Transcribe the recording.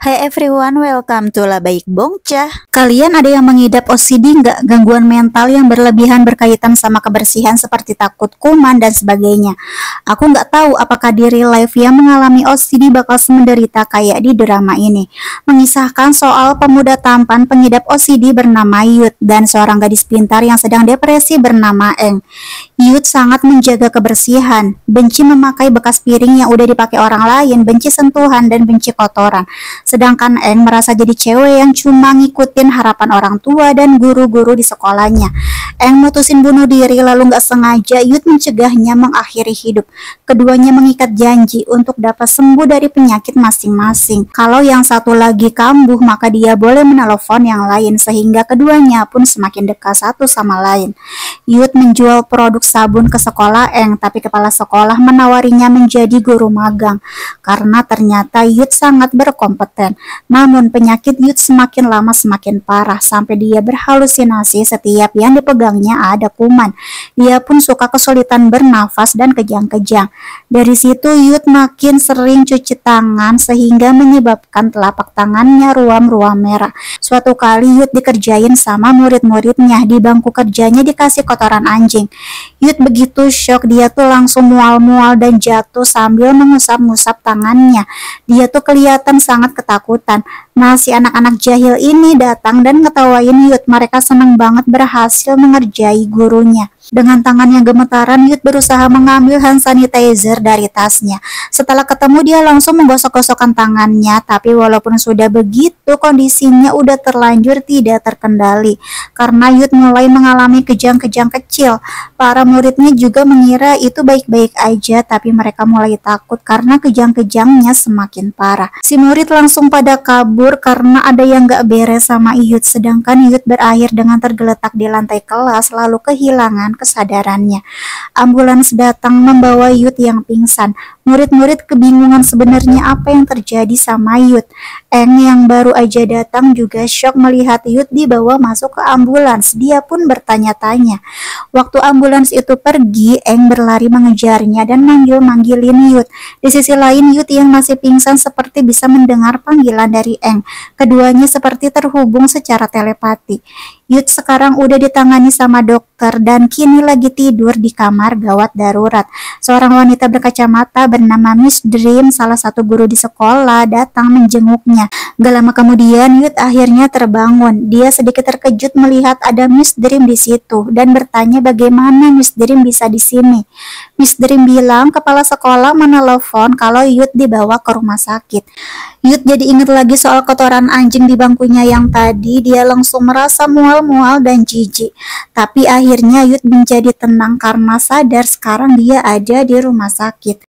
Hai everyone, welcome to Labaik Bongcah. Kalian ada yang mengidap OCD nggak? Gangguan mental yang berlebihan berkaitan sama kebersihan seperti takut kuman dan sebagainya. Aku nggak tahu apakah di real life yang mengalami OCD bakal semenderita kayak di drama ini. Mengisahkan soal pemuda tampan pengidap OCD bernama Yud dan seorang gadis pintar yang sedang depresi bernama Eng. Yud sangat menjaga kebersihan, benci memakai bekas piring yang udah dipakai orang lain, benci sentuhan dan benci kotoran. Sedangkan Eng merasa jadi cewek yang cuma ngikutin harapan orang tua dan guru-guru di sekolahnya. Eng mutusin bunuh diri lalu nggak sengaja Yud mencegahnya mengakhiri hidup. Keduanya mengikat janji untuk dapat sembuh dari penyakit masing-masing. Kalau yang satu lagi kambuh maka dia boleh menelpon yang lain sehingga keduanya pun semakin dekat satu sama lain. Yud menjual produk sabun ke sekolah Eng, tapi kepala sekolah menawarinya menjadi guru magang karena ternyata Yud sangat berkompeten. Namun penyakit Yud semakin lama semakin parah sampai dia berhalusinasi setiap yang dipegangnya ada kuman. Dia pun suka kesulitan bernafas dan kejang-kejang. Dari situ Yud makin sering cuci tangan sehingga menyebabkan telapak tangannya ruam-ruam merah. Suatu kali Yud dikerjain sama murid-muridnya, di bangku kerjanya dikasih kotoran anjing. Yud begitu shock, dia tuh langsung mual-mual dan jatuh sambil mengusap-ngusap tangannya. Dia tuh kelihatan sangat ketakutan. Nah, si anak-anak jahil ini datang dan ngetawain Yud. Mereka senang banget berhasil mengerjai gurunya. Dengan tangan yang gemetaran, Yud berusaha mengambil hand sanitizer dari tasnya. Setelah ketemu, dia langsung menggosok-gosokkan tangannya. Tapi walaupun sudah begitu, kondisinya udah terlanjur tidak terkendali. Karena Yud mulai mengalami kejang-kejang kecil. Para muridnya juga mengira itu baik-baik aja, tapi mereka mulai takut karena kejang-kejangnya semakin parah. Si murid langsung pada kabur karena ada yang gak beres sama Yud. Sedangkan Yud berakhir dengan tergeletak di lantai kelas lalu kehilangan kesadarannya. Ambulans datang membawa Yud yang pingsan. Murid-murid kebingungan sebenarnya apa yang terjadi sama Yud. Eng yang baru aja datang juga shock melihat Yud dibawa masuk ke ambulans. Dia pun bertanya-tanya. Waktu ambulans itu pergi, Eng berlari mengejarnya dan manggil-manggilin Yud. Di sisi lain, Yud yang masih pingsan seperti bisa mendengar panggilan dari Eng. Keduanya seperti terhubung secara telepati. Yud sekarang udah ditangani sama dokter dan kini lagi tidur di kamar gawat darurat. Seorang wanita berkacamata bernama Miss Dream, salah satu guru di sekolah, datang menjenguknya. Gak lama kemudian Yud akhirnya terbangun. Dia sedikit terkejut melihat ada Miss Dream di situ dan bertanya bagaimana Miss Dream bisa di sini. Miss Dream bilang kepala sekolah menelepon kalau Yud dibawa ke rumah sakit. Yud jadi ingat lagi soal kotoran anjing di bangkunya yang tadi. Dia langsung merasa mual-mual dan jijik. Tapi akhirnya Yud menjadi tenang karena sadar sekarang dia ada di rumah sakit.